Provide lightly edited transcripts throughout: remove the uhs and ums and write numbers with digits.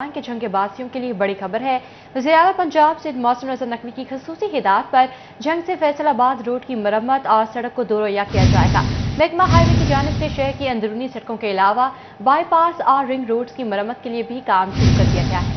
کہ جنگ کے باعثیوں کے لیے بڑی خبر ہے۔ وزیر اعلیٰ پنجاب سے موسم نظر نقوی کی خصوصی ہدایت پر جنگ سے فیصل آباد روڈ کی مرمت اور سڑک کو دورویا کیا جائے گا۔ محکمہ ہائی وے کی جانب سے شہر کی اندرونی سڑکوں کے علاوہ بائی پاس اور رنگ روڈز کی مرمت کے لیے بھی کام شروع کر دیا گیا ہے۔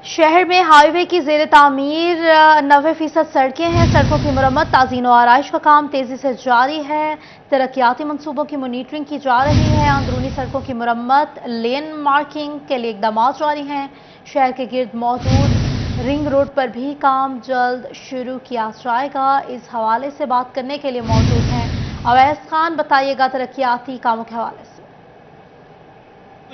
شہر میں ہائی وے کی زیر تعمیر 90% سڑکیں ہیں۔ سڑکوں کی مرمت، تعزین و آرائش کا کام تیزی سے جاری ہے۔ ترقیاتی منصوبوں کی مانیٹرنگ کی جا رہی ہے۔ اندرونی سڑکوں کی مرمت، لین مارکنگ کے لیے اقدامات جاری ہیں۔ شہر کے گرد موجود رنگ روڈ پر بھی کام جلد شروع کیا جائے گا۔ اس حوالے سے بات کرنے کے لیے موجود ہیں اویس خان۔ بتائیے گا ترقیاتی کاموں کے حوالے سے۔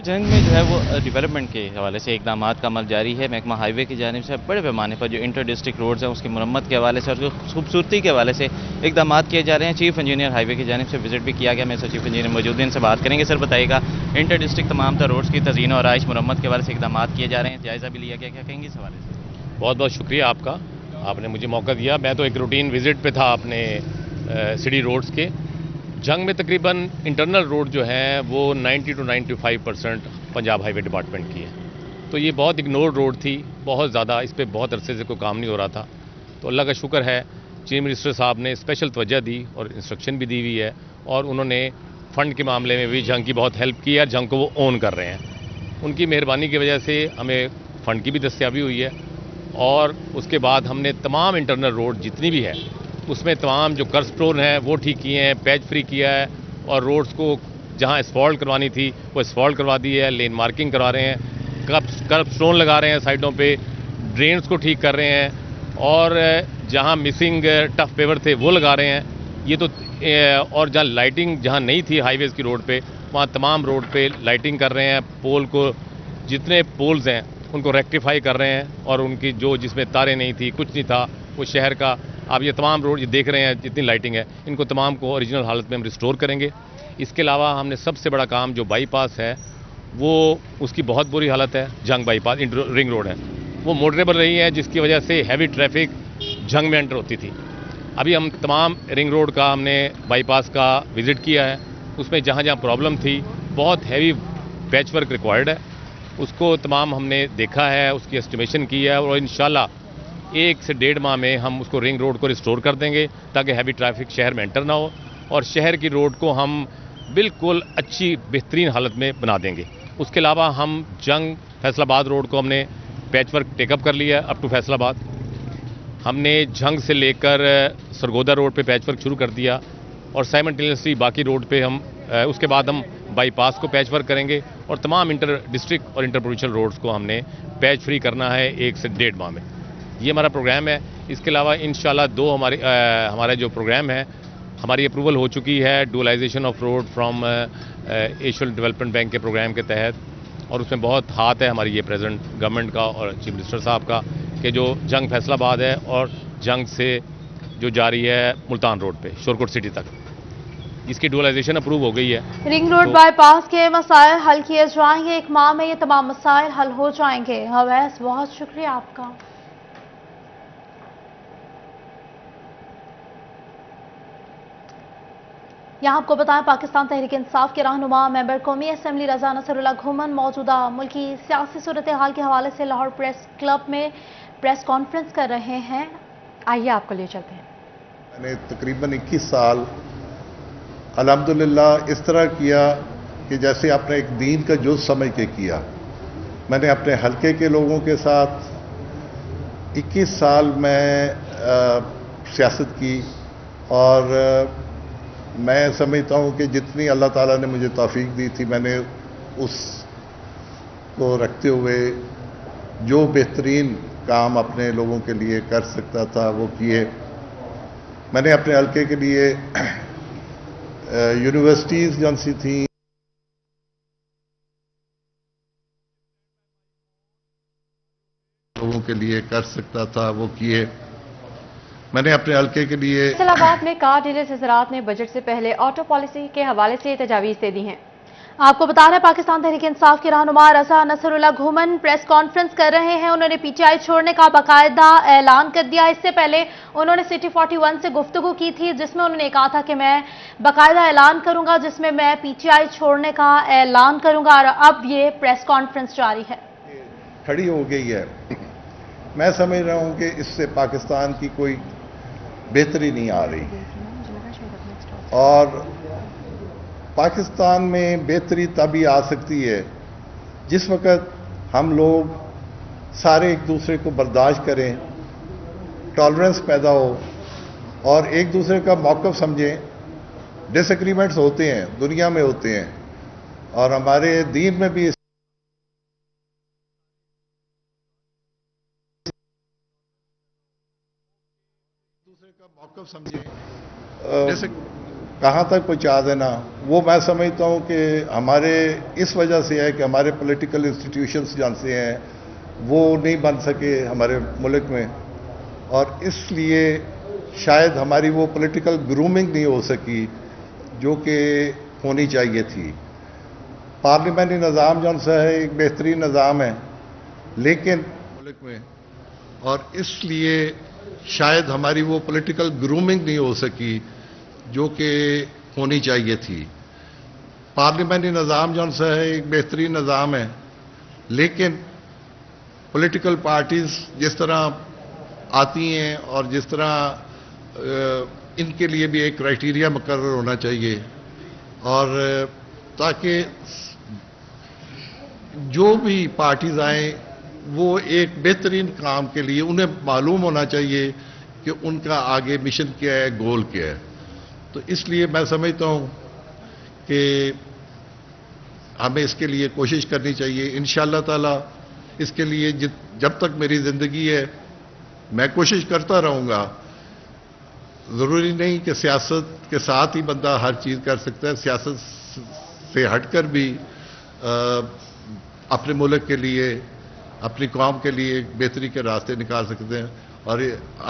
جنگ میں جو ہے وہ ڈیولپمنٹ کے حوالے سے اقدامات کا عمل جاری ہے۔ محکمہ ہائی وے کی جانب سے بڑے پیمانے پر جو انٹر ڈسٹرکٹ روڈز ہیں اس کی مرمت کے حوالے سے اور خوبصورتی کے حوالے سے اقدامات کیے جا رہے ہیں۔ چیف انجینئر ہائی وے کی جانب سے وزٹ بھی کیا گیا۔ میں چیف انجینئر موجود ہیں، ان سے بات کریں گے۔ سر بتائیے گا انٹر ڈسٹرکٹ تمام تر روڈز کی تزئین و آرائش مرمت کے حوالے سے اقدامات کیے جا رہے ہیں، جائزہ بھی لیا گیا، کیا کہیں گے اس حوالے سے؟ بہت بہت شکریہ آپ کا، آپ نے مجھے موقع دیا۔ میں تو ایک روٹین وزٹ پہ تھا اپنے سٹی روڈز کے۔ جنگ میں تقریباً انٹرنل روڈ جو ہیں وہ 90 to 95% Punjab high way department کی ہے، تو یہ بہت اگنور روڈ تھی، بہت زیادہ اس پہ بہت عرصے سے کوئی کام نہیں ہو رہا تھا۔ تو اللہ کا شکر ہے چیف منسٹر صاحب نے اسپیشل توجہ دی اور انسٹرکشن بھی دی ہوئی ہے، اور انہوں نے فنڈ کے معاملے میں بھی جنگ کی بہت ہیلپ کی ہے۔ جنگ کو وہ اون کر رہے ہیں، ان کی مہربانی کی وجہ سے ہمیں فنڈ کی بھی دستیابی ہوئی ہے۔ اور اس کے بعد ہم نے تمام انٹرنل روڈ جتنی بھی ہے اس میں تمام جو کرب سٹون ہیں وہ ٹھیک کیے ہیں، پیچ فری کیا ہے، اور روڈز کو جہاں اسفالٹ کروانی تھی وہ اسفالٹ کروا دی ہے، لین مارکنگ کروا رہے ہیں، کرب سٹون لگا رہے ہیں سائڈوں پہ، ڈرینز کو ٹھیک کر رہے ہیں، اور جہاں مسنگ ٹف پیور تھے وہ لگا رہے ہیں۔ یہ تو اور جہاں لائٹنگ جہاں نہیں تھی ہائی ویز کی روڈ پہ، وہاں تمام روڈ پہ لائٹنگ کر رہے ہیں، پول کو جتنے پولز ہیں ان کو ریکٹیفائی کر رہے ہیں، اور ان کی جو جس میں تاریں نہیں تھی، کچھ نہیں تھا، وہ شہر کا آپ یہ تمام روڈ دیکھ رہے ہیں جتنی لائٹنگ ہے، ان کو تمام کو اوریجنل حالت میں ہم ریسٹور کریں گے۔ اس کے علاوہ ہم نے سب سے بڑا کام جو بائی پاس ہے وہ اس کی بہت بری حالت ہے، جنگ بائی پاس رنگ روڈ ہے، وہ موٹریبل رہی ہے جس کی وجہ سے ہیوی ٹریفک جنگ میں انٹر ہوتی تھی۔ ابھی ہم تمام رنگ روڈ کا ہم نے بائی پاس کا وزٹ کیا ہے، اس میں جہاں جہاں پرابلم تھی بہت ہیوی پیچ ورک ریکوائرڈ ہے، اس کو تمام ہم نے دیکھا ہے، اس کی ایسٹیمیشن کی ہے، اور انشاءاللہ 1 سے 1.5 ماہ میں ہم اس کو رنگ روڈ کو ریسٹور کر دیں گے تاکہ ہیوی ٹریفک شہر میں انٹر نہ ہو، اور شہر کی روڈ کو ہم بالکل اچھی بہترین حالت میں بنا دیں گے۔ اس کے علاوہ ہم جنگ فیصل آباد روڈ کو ہم نے پیچ ورک ٹیک اپ کر لیا اپ ٹو فیصل آباد۔ ہم نے جنگ سے لے کر سرگودا روڈ پہ پیچ ورک شروع کر دیا، اور سائملٹینیسلی باقی روڈ پہ ہم اس کے بعد ہم بائی پاس کو پیچ ورک کریں گے، اور تمام انٹر ڈسٹرکٹ اور انٹر پروونشل روڈز کو ہم نے پیچ فری کرنا ہے 1 سے 1.5 ماہ میں۔ یہ ہمارا پروگرام ہے۔ اس کے علاوہ انشاءاللہ 2 ہمارے جو پروگرام ہے، ہماری اپروول ہو چکی ہے dualisation of road from Asian development bank کے پروگرام کے تحت، اور اس میں بہت ہاتھ ہے ہماری یہ پریزنٹ گورنمنٹ کا اور چیف منسٹر صاحب کا، کہ جو جنگ فیصل آباد ہے اور جنگ سے جو جاری ہے ملتان روڈ پہ شورکوٹ سٹی تک، اس کی ڈوئلائزیشن اپروو ہو گئی ہے۔ رنگ روڈ بائی پاس کے مسائل حل کیے جائیں گے، 1 ماہ میں یہ تمام مسائل حل ہو جائیں گے۔ اویس بہت شکریہ آپ کا۔ یہاں آپ کو بتائیں پاکستان تحریک انصاف کے رہنما ممبر قومی اسمبلی رضا نصر اللہ گھومن موجودہ ملکی سیاسی صورتحال کے حوالے سے لاہور پریس کلب میں پریس کانفرنس کر رہے ہیں۔ آئیے آپ کو لے چلتے ہیں۔ میں نے تقریباً 21 سال الحمدللہ اس طرح کیا کہ جیسے آپ نے ایک دین کا جز سمجھ کے کیا۔ میں نے اپنے حلقے کے لوگوں کے ساتھ 21 سال میں سیاست کی، اور میں سمجھتا ہوں کہ جتنی اللہ تعالیٰ نے مجھے توفیق دی تھی میں نے اس کو رکھتے ہوئے جو بہترین کام اپنے لوگوں کے لیے کر سکتا تھا وہ کیے۔ میں نے اپنے حلقے کے لیے یونیورسٹیز جن سی تھیں لوگوں کے لیے کر سکتا تھا وہ کیے۔ میں نے اپنے حلقے کے لیے فیصل آباد میں کار ڈیلرز حضرات نے بجٹ سے پہلے آٹو پالیسی کے حوالے سے تجاویز دے دی ہیں۔ آپ کو بتا رہے ہیں پاکستان تحریک انصاف کے رہنما رضا نصر اللہ گھومن پریس کانفرنس کر رہے ہیں۔ انہوں نے پی ٹی آئی چھوڑنے کا باقاعدہ اعلان کر دیا۔ اس سے پہلے انہوں نے سٹی 41 سے گفتگو کی تھی، جس میں انہوں نے کہا تھا کہ میں باقاعدہ اعلان کروں گا جس میں میں پی ٹی آئی چھوڑنے کا اعلان کروں گا، اور اب یہ پریس کانفرنس جاری ہے۔ کھڑی ہو گئی ہے، میں سمجھ رہا ہوں کہ اس سے پاکستان کی کوئی بہتری نہیں آ رہی، اور پاکستان میں بہتری تبھی آ سکتی ہے جس وقت ہم لوگ سارے ایک دوسرے کو برداشت کریں، ٹالرنس پیدا ہو اور ایک دوسرے کا موقف سمجھیں۔ ڈس ایگریمنٹس ہوتے ہیں، دنیا میں ہوتے ہیں، اور ہمارے دین میں بھی دوسرے کا موقف سمجھیں، کہاں تک پہنچا دینا، وہ میں سمجھتا ہوں کہ ہمارے اس وجہ سے ہے کہ ہمارے پولیٹیکل انسٹیٹیوشنز جانتے ہیں وہ نہیں بن سکے ہمارے ملک میں، اور اس لیے شاید ہماری وہ پولیٹیکل گرومنگ نہیں ہو سکی جو کہ ہونی چاہیے تھی۔ پارلیمنٹری نظام جو ہے ایک بہترین نظام ہے لیکن ملک میں، اور اس لیے شاید ہماری وہ پولیٹیکل گرومنگ نہیں ہو سکی جو کہ ہونی چاہیے تھی۔ پارلیمنٹری نظام جو ہے ایک بہترین نظام ہے لیکن پولیٹیکل پارٹیز جس طرح آتی ہیں اور جس طرح ان کے لیے بھی ایک کرائٹیریا مقرر ہونا چاہیے، اور تاکہ جو بھی پارٹیز آئیں وہ ایک بہترین کام کے لیے انہیں معلوم ہونا چاہیے کہ ان کا آگے مشن کیا ہے، گول کیا ہے۔ تو اس لیے میں سمجھتا ہوں کہ ہمیں اس کے لیے کوشش کرنی چاہیے، انشاءاللہ تعالی اس کے لیے جب تک میری زندگی ہے میں کوشش کرتا رہوں گا۔ ضروری نہیں کہ سیاست کے ساتھ ہی بندہ ہر چیز کر سکتا ہے، سیاست سے ہٹ کر بھی اپنے ملک کے لیے، اپنی قوم کے لیے بہتری کے راستے نکال سکتے ہیں، اور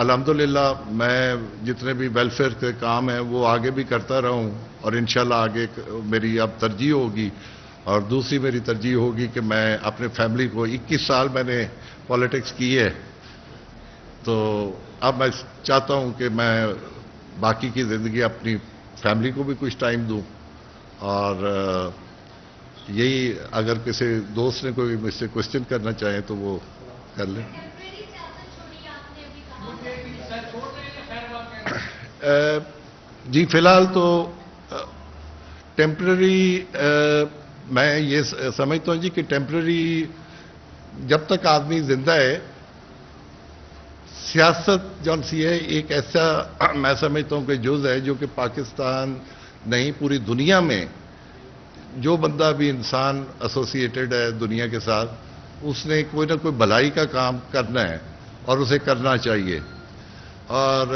الحمدللہ میں جتنے بھی ویلفیئر کے کام ہیں وہ آگے بھی کرتا رہوں، اور انشاءاللہ آگے میری اب ترجیح ہوگی، اور دوسری میری ترجیح ہوگی کہ میں اپنے فیملی کو 21 سال میں نے پالیٹکس کی ہے، تو اب میں چاہتا ہوں کہ میں باقی کی زندگی اپنی فیملی کو بھی کچھ ٹائم دوں، اور یہی اگر کسی دوست نے کوئی مجھ سے کوشچن کرنا چاہیں تو وہ کر لیں۔ جی فی الحال تو ٹیمپرری میں یہ سمجھتا ہوں جی کہ ٹیمپرری جب تک آدمی زندہ ہے، سیاست جون سی ہے ایک ایسا میں سمجھتا ہوں کہ جز ہے جو کہ پاکستان نہیں پوری دنیا میں جو بندہ بھی انسان ایسوسیٹڈ ہے دنیا کے ساتھ، اس نے کوئی نہ کوئی بھلائی کا کام کرنا ہے اور اسے کرنا چاہیے۔ اور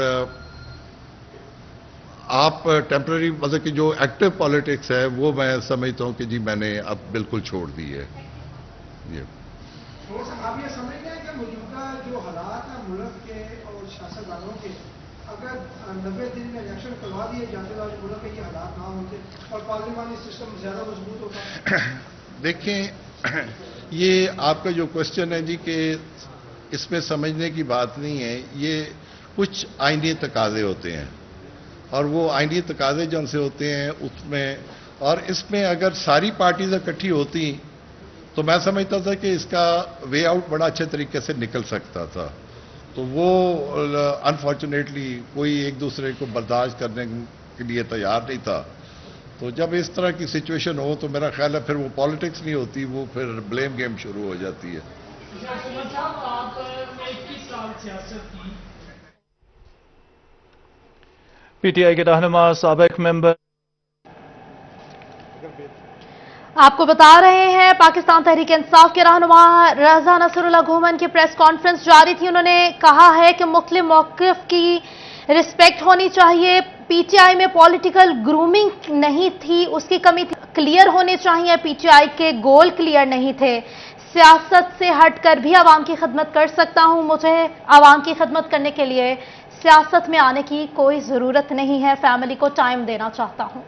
آپ ٹیمپرری مطلب کہ جو ایکٹیو پالیٹکس ہے وہ میں سمجھتا ہوں کہ جی میں نے اب بالکل چھوڑ دی ہے۔ آپ یہ سمجھ گئے کہ موجودہ جو حالات ہیں ملک کے اور سیاستدانوں کے، اگر 90 دن میں الیکشن کروا دیے جاتے تو آج ملک کے یہ حالات نہ ہوتے اور پارلیمانی سسٹم زیادہ مضبوط ہوتا؟ دیکھیں یہ آپ کا جو کوشچن ہے جی کہ اس میں سمجھنے کی بات نہیں ہے، یہ کچھ آئینی تقاضے ہوتے ہیں، اور وہ آئینی تقاضے جو ان سے ہوتے ہیں اس میں، اور اس میں اگر ساری پارٹیز اکٹھی ہوتی تو میں سمجھتا تھا کہ اس کا وے آؤٹ بڑا اچھے طریقے سے نکل سکتا تھا، تو وہ انفارچونیٹلی کوئی ایک دوسرے کو برداشت کرنے کے لیے تیار نہیں تھا۔ تو جب اس طرح کی سچویشن ہو تو میرا خیال ہے پھر وہ پالیٹکس نہیں ہوتی، وہ پھر بلیم گیم شروع ہو جاتی ہے۔ پی ٹی آئی کے رہنما سابق ممبر آپ کو بتا رہے ہیں پاکستان تحریک انصاف کے رہنما رضا نصر اللہ گھومن کی پریس کانفرنس جاری تھی، انہوں نے کہا ہے کہ مختلف موقف کی رسپیکٹ ہونی چاہیے، پی ٹی آئی میں پولیٹیکل گرومنگ نہیں تھی، اس کی کمی تھی، کلیئر ہونے چاہیے، پی ٹی آئی کے گول کلیئر نہیں تھے، سیاست سے ہٹ کر بھی عوام کی خدمت کر سکتا ہوں، مجھے عوام کی خدمت کرنے کے لیے سیاست میں آنے کی کوئی ضرورت نہیں ہے، فیملی کو ٹائم دینا چاہتا ہوں۔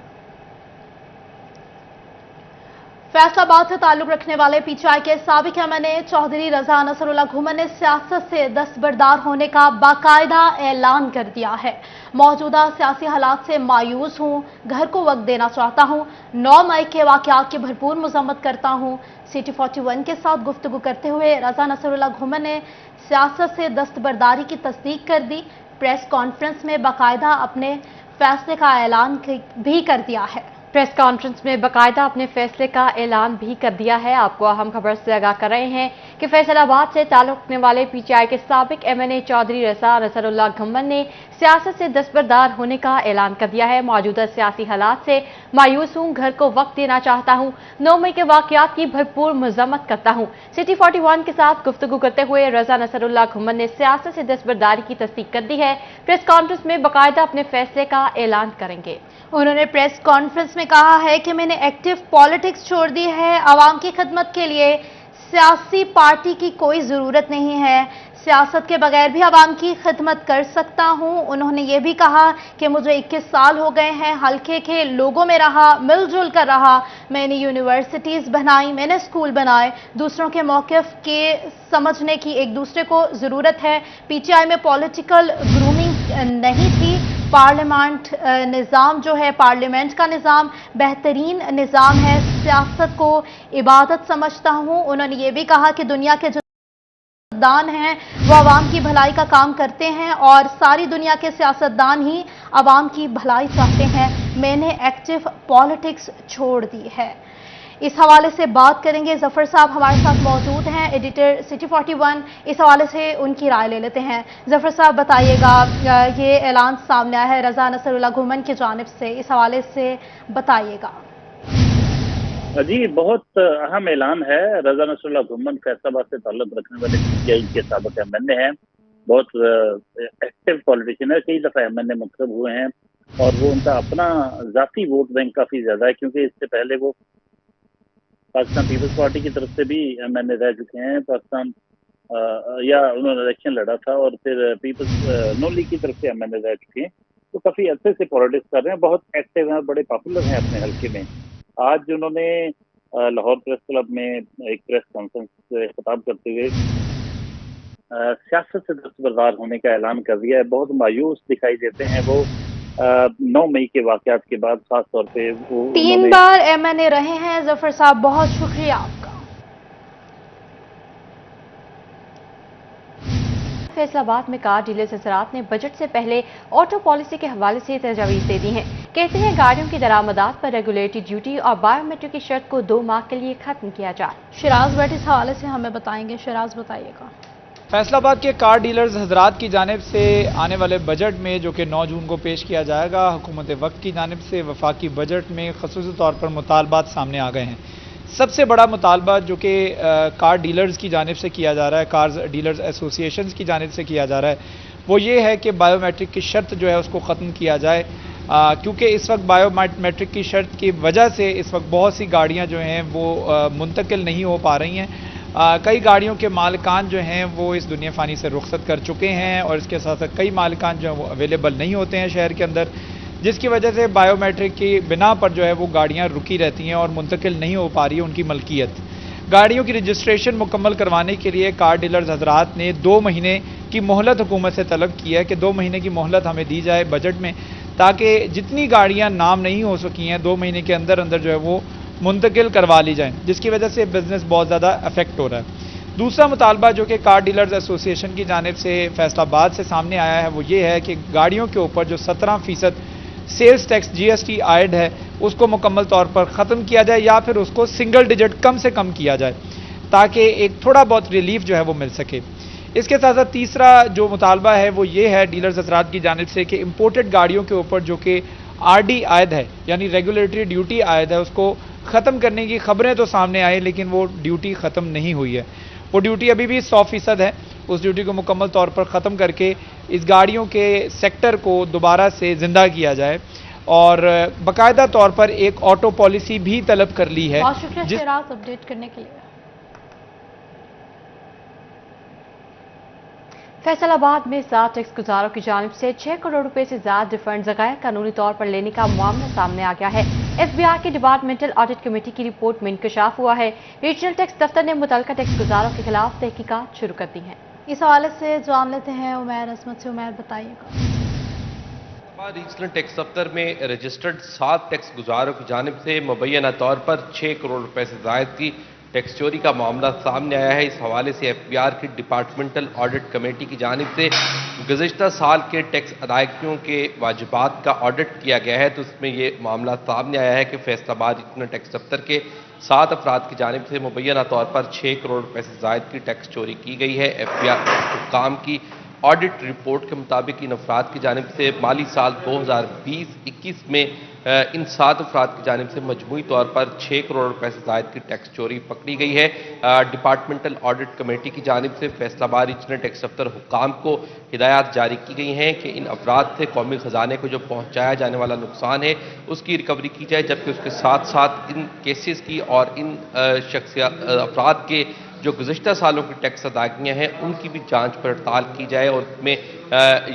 फैसलाबाद से ताल्लुक रखने वाले पीटीआई के साबिक एमएनए चौधरी रजा नसरुल्लाह घुमन ने सियासत से दस्तबरदार होने का बाकायदा ऐलान कर दिया है। मौजूदा सियासी हालात से मायूस हूं, घर को वक्त देना चाहता हूं, 9 मई के वाकयात की भरपूर मजम्मत करता हूं। सिटी 41 के साथ गुफ्तगू करते हुए रजा नसरुल्लाह घुमन ने सियासत से दस्तबरदारी की तस्दीक कर दी। प्रेस कॉन्फ्रेंस में बाकायदा अपने फैसले का ऐलान भी कर दिया है। प्रेस कॉन्फ्रेंस में बाकायदा अपने फैसले का ऐलान भी कर दिया है। आपको अहम खबर से आगाह कर रहे हैं कि फैसलाबाद से ताल्लुक रखने वाले पीटीआई के साबिक एमएनए चौधरी रजा नसरुल्लाह घुमन ने सियासत से दस्तबरदार होने का ऐलान कर दिया है। मौजूदा सियासी हालात से मायूस हूं, घर को वक्त देना चाहता हूं, 9 मई के वाकयात की भरपूर मजम्मत करता हूं। सिटी 41 के साथ गुफ्तगू करते हुए रजा नसरुल्लाह घुमन ने सियासत से दस्तबरदारी की तस्दीक कर दी है। प्रेस कॉन्फ्रेंस में बाकायदा अपने फैसले का ऐलान करेंगे। उन्होंने प्रेस कॉन्फ्रेंस में कहा है कि मैंने एक्टिव पॉलिटिक्स छोड़ दी है। आवाम की खिदमत के लिए सियासी पार्टी की कोई जरूरत नहीं है। सियासत के बगैर भी आवाम की खिदमत कर सकता हूं। उन्होंने ये भी कहा कि मुझे 21 साल हो गए हैं, हल्के के लोगों में रहा, मिलजुल कर रहा। मैंने यूनिवर्सिटीज बनाई, मैंने स्कूल बनाए। दूसरों के मौक़िफ़ के समझने की एक दूसरे को जरूरत है। पीटीआई में पॉलिटिकल ग्रूमिंग नहीं थी। पार्लियामेंट निज़ाम जो है, पार्लियामेंट का निज़ाम बेहतरीन निज़ाम है। सियासत को इबादत समझता हूं। उन्होंने ये भी कहा कि दुनिया के जो सियासतदान हैं वो आवाम की भलाई का काम करते हैं और सारी दुनिया के सियासतदान ही आवाम की भलाई चाहते हैं। मैंने एक्टिव पॉलिटिक्स छोड़ दी है। इस हवाले से बात करेंगे। जफर साहब हमारे साथ मौजूद हैं, एडिटर सिटी 41। इस हवाले से उनकी राय ले लेते हैं। जफर साहब बताइएगा, ये ऐलान सामने आया है रजा नसरुल्लाह घुमन की जानिब से, इस हवाले से बताइएगा। जी, बहुत अहम ऐलान है। रजा नसरुल्लाह घुमन फैसलाबाद से ताल्लुक रखने वाले पीटीआई के साबिक एमएनए हैं, बहुत एक्टिव पॉलिटिशियन है। कई दफ़ा एमएनए मुंतखब हुए हैं और वो उनका अपना ज़ाती वोट बैंक काफ़ी ज़्यादा है, क्योंकि इससे पहले वो पाकिस्तान पीपल्स पार्टी की तरफ से भी एमएनए रह चुके हैं। पाकिस्तान या उन्होंने इलेक्शन लड़ा था और फिर पीपल्स नून लीग की तरफ से एमएनए रह चुके हैं। तो काफ़ी अच्छे से पॉलिटिक्स कर रहे हैं, बहुत एक्टिव हैं, बड़े पॉपुलर हैं अपने हल्के में। आज उन्होंने लाहौर प्रेस क्लब में एक प्रेस कॉन्फ्रेंस से खिताब करते हुए सियासत से दस्तबरदार होने का ऐलान कर दिया है। बहुत मायूस दिखाई देते हैं वो 9 मई के वाकयात के बाद, खास तौर पे वो 3 बार एमएनए रहे हैं। जफर साहब बहुत शुक्रिया आपका। फैसलाबाद में कार डीलर्स हजरात ने बजट से पहले ऑटो पॉलिसी के हवाले से तजावीज दे दी हैं। कहते हैं गाड़ियों की दरामदात पर रेगुलेटरी ड्यूटी और बायोमेट्रिक की शर्त को 2 माह के लिए खत्म किया जाए। शिराज भट्ट इस हवाले से हमें बताएंगे। शिराज बताइएगा। फैसलाबाद के कार डीलर्स हजरात की जानिब से आने वाले बजट में, जो कि 9 जून को पेश किया जाएगा, हुकूमत वक्त की जानिब से वफाकी बजट में खसूसी तौर पर मुतालबात सामने आ गए हैं। सबसे बड़ा मुतालबा जो कि कार डीलर्स की जानिब से किया जा रहा है, कार डीलर्स एसोसिएशंस की जानिब से किया जा रहा है, वो ये है कि बायोमेट्रिक की शर्त जो है उसको ख़त्म किया जाए। क्योंकि इस वक्त बायोमेट्रिक की शर्त की वजह से इस वक्त बहुत सी गाड़ियाँ जो हैं वो मुंतकिल नहीं हो पा रही हैं। कई गाड़ियों के मालिकान जो हैं वो इस दुनिया फ़ानी से रुखसत कर चुके हैं और इसके साथ साथ कई मालिकान जो हैं वो अवेलेबल नहीं होते हैं शहर के अंदर, जिसकी वजह से बायोमेट्रिक की बिना पर जो है वो गाड़ियाँ रुकी रहती हैं और मुंतकिल नहीं हो पा रही है उनकी मलकियत। गाड़ियों की रजिस्ट्रेशन मुकम्मल करवाने के लिए कार डीलर्स हजरात ने 2 महीने की मोहलत हुकूमत से तलब किया है कि 2 महीने की मोहलत हमें दी जाए बजट में, ताकि जितनी गाड़ियाँ नाम नहीं हो सकी हैं 2 महीने के अंदर अंदर जो है वो मुंतकिल करवा ली जाएँ, जिसकी वजह से बिज़नेस बहुत ज़्यादा अफेक्ट हो रहा है। दूसरा मुतालबा जो कि कार डीलर्स एसोसिएशन की जानिब से फैसलाबाद से सामने आया है वो ये है कि गाड़ियों के ऊपर जो 17% सेल्स टैक्स जीएसटी आयड है उसको मुकम्मल तौर पर ख़त्म किया जाए या फिर उसको सिंगल डिजिट कम से कम किया जाए, ताकि एक थोड़ा बहुत रिलीफ जो है वो मिल सके। इसके साथ साथ तीसरा जो मुतालबा है वो ये है डीलर्स हजरात की जानिब से कि इम्पोर्टेड गाड़ियों के ऊपर जो कि आरडी आयद है, यानी रेगुलेटरी ड्यूटी आयद है, उसको ख़त्म करने की खबरें तो सामने आई लेकिन वो ड्यूटी ख़त्म नहीं हुई है। वो ड्यूटी अभी भी 100% है। उस ड्यूटी को मुकम्मल तौर पर ख़त्म करके इस गाड़ियों के सेक्टर को दोबारा से ज़िंदा किया जाए और बाकायदा तौर पर एक ऑटो पॉलिसी भी तलब कर ली है। बहुत शुक्रिया शिराज अपडेट करने के लिए। फैसलाबाद में 7 टैक्स गुजारों की जानिब से 6 करोड़ रुपए से ज्यादा रिफंड गैर कानूनी तौर पर लेने का मामला सामने आ गया है। FBI की डिपार्टमेंटल ऑडिट कमेटी की रिपोर्ट में इंकशाफ हुआ है। रीजनल टैक्स दफ्तर ने मुतल्लिका टैक्स गुजारों के खिलाफ तहकीकात शुरू कर दी हैं। इस हवाले से जान लेते हैं उमैर असमत से। उमैर, बताइएगा। रीजनल टैक्स दफ्तर में रजिस्टर्ड 7 टैक्स गुजारों की जानिब से मुबैना तौर पर 6 करोड़ रुपए से ज़ायद की टैक्स चोरी का मामला सामने आया है। इस हवाले से FBI की डिपार्टमेंटल ऑडिट कमेटी की जानिब से गुज़िश्ता साल के टैक्स अदायगियों के वाजिबात का ऑडिट किया गया है, तो उसमें ये मामला सामने आया है कि फैसलाबाद रीजनल टैक्स दफ्तर के 7 अफराद की जानिब से मुबैना तौर पर 6 करोड़ रुपए से ज़ायद की टैक्स चोरी की गई है। FBI हुक्काम की ऑडिट रिपोर्ट के मुताबिक इन अफराद की जानिब से माली साल 2020-21 में इन 7 अफराद की जानिब से मजमूई तौर पर 6 करोड़ रुपए से ज़ायद की टैक्स चोरी पकड़ी गई है। डिपार्टमेंटल ऑडिट कमेटी की जानिब से फैसलाबाद रीजनल टैक्स दफ्तर हुक्काम को हिदायत जारी की गई हैं कि इन अफराद से कौमी ख़जाने को जो पहुँचाया जाने वाला नुकसान है उसकी रिकवरी की जाए, जबकि उसके साथ साथ इन केसेस की और इन अफराद के जो गुज़िश्ता सालों की टैक्स अदायगियाँ हैं उनकी भी जांच पड़ताल की जाए और उसमें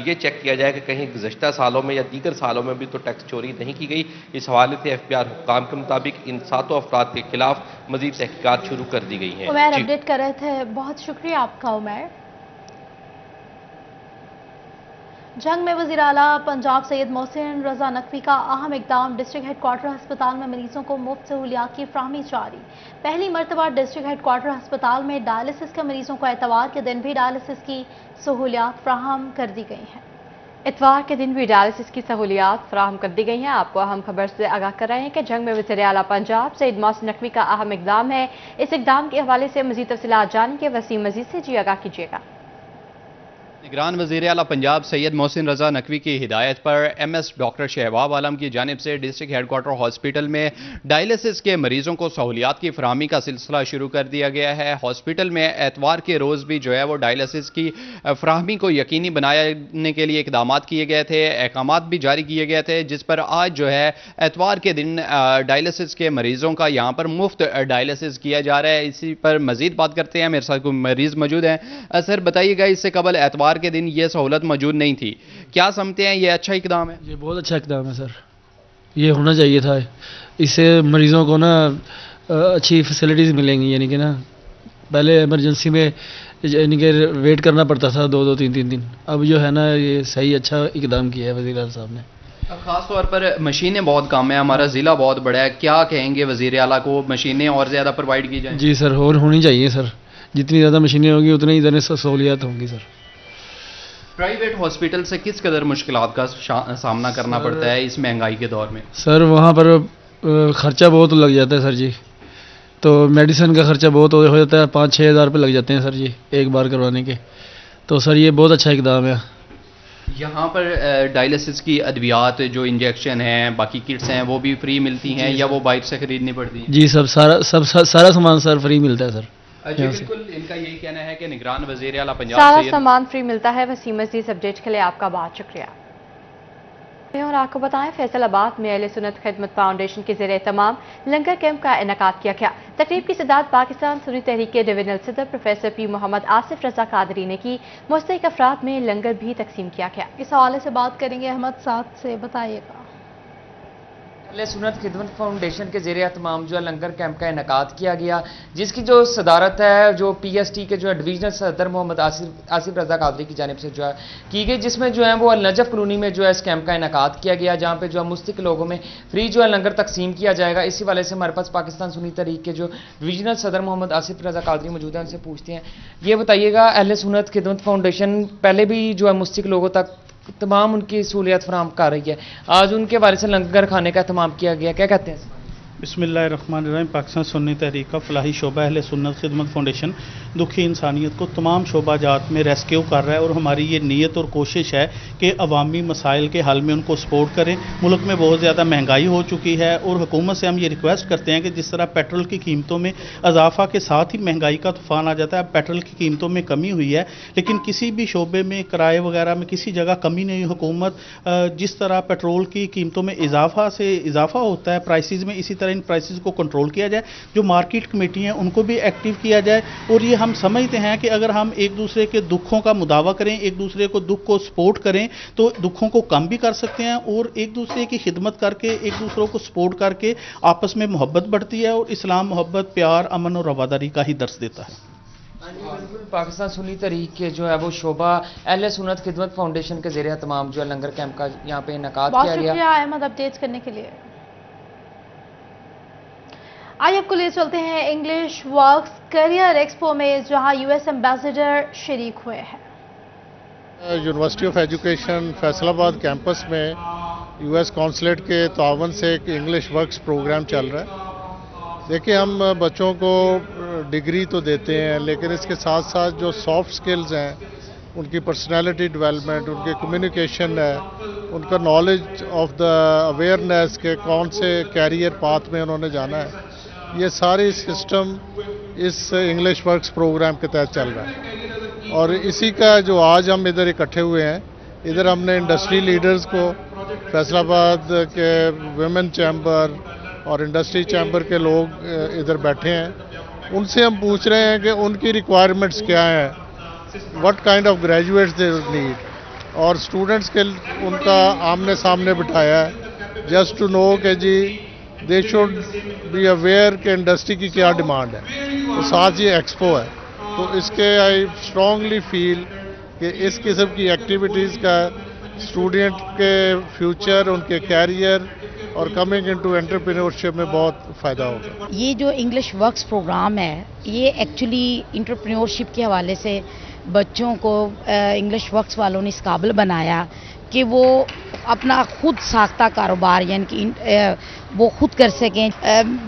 ये चेक किया जाए कि कहीं गुज़िश्ता सालों में या दीगर सालों में भी तो टैक्स चोरी नहीं की गई। इस हवाले से FBI हुक्काम के मुताबिक इन 7 अफराद के खिलाफ मज़ीद तहकीकात शुरू कर दी गई हैं। उमैर अपडेट कर रहे थे, बहुत शुक्रिया आपका उमैर। जंग में वज़ीर आला पंजाब सैयद मोहसिन रजा नकवी का अहम इकदाम। डिस्ट्रिक्ट हेडक्वार्टर अस्पताल में मरीजों को मुफ्त सहूलियात की फ्राहमी जारी। पहली मरतबा डिस्ट्रिक्ट हेडक्वार्टर अस्पताल में डायलिसिस के मरीजों को एतवार के दिन भी डायलिसिस की सहूलियात फ्राहम कर दी गई हैं। इतवार के दिन भी डायलिसिस की सहूलियात फराहम कर दी गई हैं। आपको अहम खबर से आगाह कर रहे हैं कि जंग में वज़ीर आला पंजाब सैयद मोहसिन नकवी का अहम इकदाम है। इस इकदाम के हवाले से मज़ीद तफसीलात जानने के वसीम मजीद से जी आगाह कीजिएगा। निगरान वज़ीर आला पंजाब सैयद मोहसिन रजा नकवी की हिदायत पर MS डॉक्टर शहबाब आलम की जानिब से डिस्ट्रिक्ट हेडक्वार्टर हॉस्पिटल में डायलिसिस के मरीजों को सहूलियात की फराहमी का सिलसिला शुरू कर दिया गया है। हॉस्पिटल में एतवार के रोज़ भी जो है वो डायलिसिस की फराहमी को यकीनी बनाने के लिए इकदाम किए गए थे, अहकामात भी जारी किए गए थे, जिस पर आज जो है एतवार के दिन डायलिसिस के मरीजों का यहाँ पर मुफ्त डायलिसिस किया जा रहा है। इसी पर मजीद बात करते हैं, मेरे साथ कोई मरीज मौजूद हैं। सर बताइएगा, इससे कबल एतवार के दिन ये सहूलत मौजूद नहीं थी, क्या समझते हैं ये अच्छा इकदाम है? ये बहुत अच्छा इकदाम है सर, ये होना चाहिए था। इससे मरीजों को ना अच्छी फैसिलिटीज़ मिलेंगी, यानी कि ना पहले इमरजेंसी में यानी कि वेट करना पड़ता था 2-2, 3-3 दिन। अब जो है ना ये सही अच्छा इकदाम किया है वज़ीर आला साहब ने। खास तौर पर मशीनें बहुत कम है, हमारा ज़िला बहुत बड़ा है, क्या कहेंगे वज़ीर आला को मशीनें और ज़्यादा प्रोवाइड की जाएं? जी सर, और होनी चाहिए सर, जितनी ज़्यादा मशीनें होंगी उतनी ही ज़्यादा सहूलियात होंगी सर। प्राइवेट हॉस्पिटल से किस कदर मुश्किलात का सामना करना पड़ता है इस महंगाई के दौर में? सर वहाँ पर खर्चा बहुत लग जाता है सर जी, तो मेडिसिन का खर्चा बहुत हो जाता है, 5-6 हज़ार रुपये लग जाते हैं सर जी एक बार करवाने के। तो सर ये बहुत अच्छा इकदाम है। यहाँ पर डायलिसिस की अद्वियात जो इंजेक्शन हैं, बाकी किट्स हैं, वो भी फ्री मिलती हैं या वो बाहर से खरीदनी पड़ती हैं? जी सब सारा सामान सर फ्री मिलता है सर। जी बिल्कुल, इनका यही कहना है कि निगरान वज़ीर आला पंजाब सारा सामान फ्री मिलता है। वसीम मजीद अपडेट के लिए आपका बहुत शुक्रिया। और आपको बताएं, फैसलाबाद में अहले सुन्नत खिदमत फाउंडेशन के ज़रिए तमाम लंगर कैंप का इनेकाद किया गया। तकरीब की सदारत पाकिस्तान सुन्नी तहरीक के डिवीजनल सदर प्रोफेसर पी मोहम्मद आसिफ रजा कादरी ने की। मुस्तहिक अफराद में लंगर भी तकसीम किया गया। इस हवाले से बात करेंगे अहमद साथ से, बताइएगा। अहले सुन्नत खिदमत फाउंडेशन के ज़रिए तमाम जो है लंगर कैंप का इनेकाद किया गया, जिसकी जो सदारत है जो PST के जो है डिवीजनल सदर मोहम्मद आसिफ रजा कादरी की जानिब से जो है की गई, जिसमें जो है वो नजफ कॉलोनी में जो है इस कैंप का इनेकाद किया गया, जहाँ पे जो है मुस्तकिल लोगों में फ्री जो है लंगर तकसीम किया जाएगा। इसी वाले से हमारे पास पाकिस्तान सुन्नी तहरीक के जो डिवीजनल सदर मोहम्मद आसिफ रजा कादरी मौजूद हैं, उनसे पूछते हैं। ये बताइएगा, अहले सुन्नत खिदमत फाउंडेशन पहले भी जो है मुस्तकिल लोगों तक तमाम उनकी सहूलियत फराहम कर रही है, आज उनके बारे से लंगर खाने का एहतमाम किया गया, क्या कहते हैं? बिस्मिल्लाहिर्रहमानिर्रहीम। पाकिस्तान सुन्नी तहरीक का फलाही शोबा अहले सुन्नत खिदमत फाउंडेशन दुखी इंसानियत को तमाम शोबा जात में रेस्क्यू कर रहा है, और हमारी ये नीयत और कोशिश है कि अवामी मसाइल के हल में उनको सपोर्ट करें। मुल्क में बहुत ज़्यादा महंगाई हो चुकी है, और हुकूमत से हम ये रिक्वेस्ट करते हैं कि जिस तरह पेट्रोल की कीमतों में इजाफा के साथ ही महंगाई का तूफान आ जाता है, पेट्रोल की कीमतों में कमी हुई है, लेकिन किसी भी शोबे में किराए वगैरह में किसी जगह कमी नहीं। हुकूमत जिस तरह पेट्रोल की कीमतों में इजाफा होता है प्राइसेस में, इसी तरह तरह इन प्राइसेस को कंट्रोल किया जाए, जो मार्केट कमेटी हैं उनको भी एक्टिव किया जाए। और ये हम समझते हैं कि अगर हम एक दूसरे के दुखों का मुदावा करें, एक दूसरे को दुख को सपोर्ट करें, तो दुखों को कम भी कर सकते हैं और एक दूसरे की खिदमत करके, एक दूसरों को सपोर्ट करके आपस में मोहब्बत बढ़ती है। और इस्लाम मोहब्बत, प्यार, अमन और वफादारी का ही दर्स देता है। बिल्कुल, पाकिस्तान सुन्नी तहरीक के जो है वो शोबा अहले सुन्नत खिदमत फाउंडेशन के ज़रिए तमाम जो है लंगर कैंप का यहाँ पे इनेकाद किया गया। बहुत शुक्रिया अहमद अपडेट्स करने के लिए। आइए आपको ले चलते हैं इंग्लिश वर्क्स करियर एक्सपो में, जहां यूएस एम्बेसडर शरीक हुए हैं। University of education Faisalabad campus में यूएस कॉन्सुलेट के तावन से एक इंग्लिश वर्क्स प्रोग्राम चल रहा है। देखिए, हम बच्चों को डिग्री तो देते हैं, लेकिन इसके साथ साथ जो सॉफ्ट स्किल्स हैं, उनकी पर्सनालिटी डेवलपमेंट, उनके कम्युनिकेशन है, उनका नॉलेज ऑफ द अवेयरनेस के कौन से कैरियर पाथ में उन्होंने जाना है, ये सारी सिस्टम इस इंग्लिश वर्क्स प्रोग्राम के तहत चल रहा है। और इसी का जो आज हम इधर इकट्ठे हुए हैं, इधर हमने इंडस्ट्री लीडर्स को, फैसलाबाद के वुमेन चैम्बर और इंडस्ट्री चैम्बर के लोग इधर बैठे हैं, उनसे हम पूछ रहे हैं कि उनकी रिक्वायरमेंट्स क्या हैं, what kind of graduates they need, और स्टूडेंट्स के उनका आमने सामने बिठाया है जस्ट टू नो कि जी दे शुड बी अवेयर कि इंडस्ट्री की क्या डिमांड है। तो साथ ये एक्सपो है, तो इसके आई स्ट्रांगली फील कि इस किस्म की एक्टिविटीज़ का स्टूडेंट के फ्यूचर, उनके कैरियर और कमिंग इनटू एंटरप्रेन्योरशिप में बहुत फ़ायदा होगा। ये जो इंग्लिश वर्क्स प्रोग्राम है, ये एक्चुअली एंटरप्रेन्योरशिप के हवाले से बच्चों को इंग्लिश वर्क्स वालों ने इस काबिल बनाया कि वो अपना खुद साख्ता कारोबार यानी कि वो खुद कर सकें।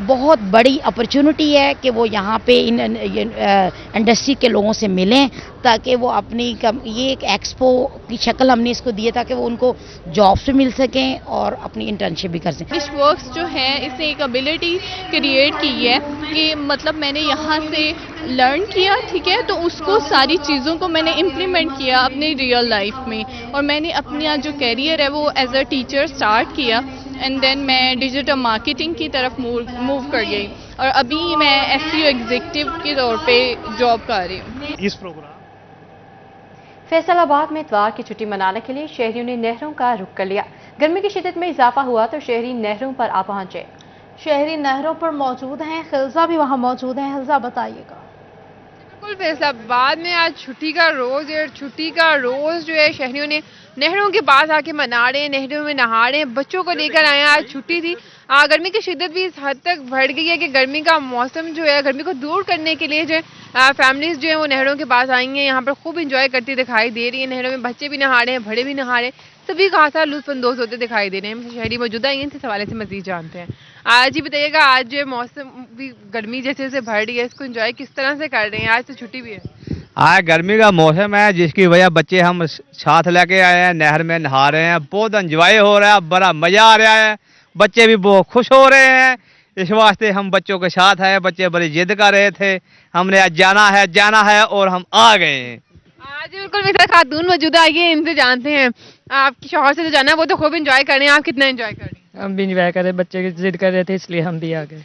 बहुत बड़ी अपॉर्चुनिटी है कि वो यहाँ पे इन इंडस्ट्री के लोगों से मिलें, ताकि वो अपनी ये एक एक्सपो की शक्ल हमने इसको दी है ताकि वो उनको जॉब्स भी मिल सकें और अपनी इंटर्नशिप भी कर सकें। इंग्लिश वर्क्स जो है, इसने एक एबिलिटी क्रिएट की है कि मतलब मैंने यहाँ से लर्न किया, ठीक है, तो उसको सारी चीज़ों को मैंने इम्प्लीमेंट किया अपनी रियल लाइफ में, और मैंने अपना जो कैरियर है वो एज अ टीचर स्टार्ट किया, एंड देन मैं डिजिटल मार्केटिंग की तरफ मूव कर गई, और अभी मैं एसईओ एग्जीक्यूटिव के तौर पे जॉब कर रही हूँ। इस प्रोग्राम फैसलाबाद में इतवार की छुट्टी मनाने के लिए शहरियों ने नहरों का रुख कर लिया। गर्मी की शिद्दत में इजाफा हुआ तो शहरी नहरों पर आ पहुंचे। शहरी नहरों पर मौजूद हैं, खिलजा भी वहां मौजूद हैं। खिलजा, बताइएगा। बिल्कुल, फैसलाबाद में आज छुट्टी का रोज़ है। छुट्टी का रोज़ जो है शहरियों ने नहरों के पास आके मना रहे हैं, नहरों में नहा रहे हैं, बच्चों को लेकर आए हैं। आज छुट्टी थी। गर्मी की शिद्दत भी इस हद तक बढ़ गई है कि गर्मी का मौसम जो है, गर्मी को दूर करने के लिए जो है फैमिलीज जो है वो नहरों के पास आई हैं। यहाँ पर खूब इंजॉय करती दिखाई दे रही है। नहरों में बच्चे भी नहा रहे हैं, बड़े भी नहा रहे हैं, सभी खासा लुत्फानंदोज होते दिखाई दे रहे हैं। शहरी मौजूदा हैं, इनसे हवाले से मजीद जानते हैं। आज ही बताइएगा, आज जो है मौसम भी गर्मी जैसे जैसे बढ़ रही है, इसको एंजॉय किस तरह से कर रहे हैं? आज तो छुट्टी भी है। आज गर्मी का मौसम है, जिसकी वजह बच्चे हम साथ लेके आए हैं, नहर में नहा रहे हैं, बहुत एंजॉय हो रहा है, बड़ा मज़ा आ रहा है, बच्चे भी बहुत खुश हो रहे हैं। इस वास्ते हम बच्चों के साथ आए। बच्चे बड़ी जिद कर रहे थे, हमने आज जाना है और हम आ गए हैं। आज बिल्कुल मेरे साथ खातून मौजूद आई है, इनसे जानते हैं। आपके शौहर से जो जाना है वो तो खूब एंजॉय कर रहे हैं, आप कितना एंजॉय कर रहे हैं? हम भी एंजॉय कर रहे, बच्चे की जिद कर रहे थे इसलिए हम भी आ गए।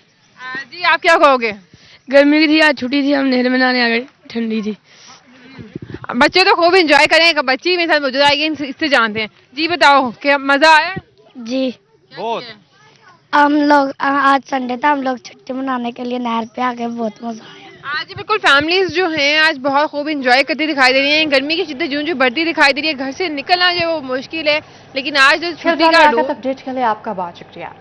जी, आप क्या कहोगे? गर्मी की थी, आज छुट्टी थी, हम नहर में नहाने आ गए, ठंडी थी। बच्चे तो खूब एंजॉय करें। बच्ची मेरे साथ मौजूद आई है, इससे जानते हैं। जी बताओ, क्या मजा आया? जी बहुत। हम लोग आज संडे था, हम लोग छुट्टी मनाने के लिए नहर पे आ गए, बहुत मजा आया। आज बिल्कुल फैमिलीज जो हैं आज बहुत खूब एंजॉय करती दिखाई दे रही हैं। गर्मी की शिद्दत जो बढ़ती दिखाई दे रही है, घर से निकलना जो वो मुश्किल है, लेकिन आज जो छुट्टी का अपडेट के लिए आपका बहुत शुक्रिया।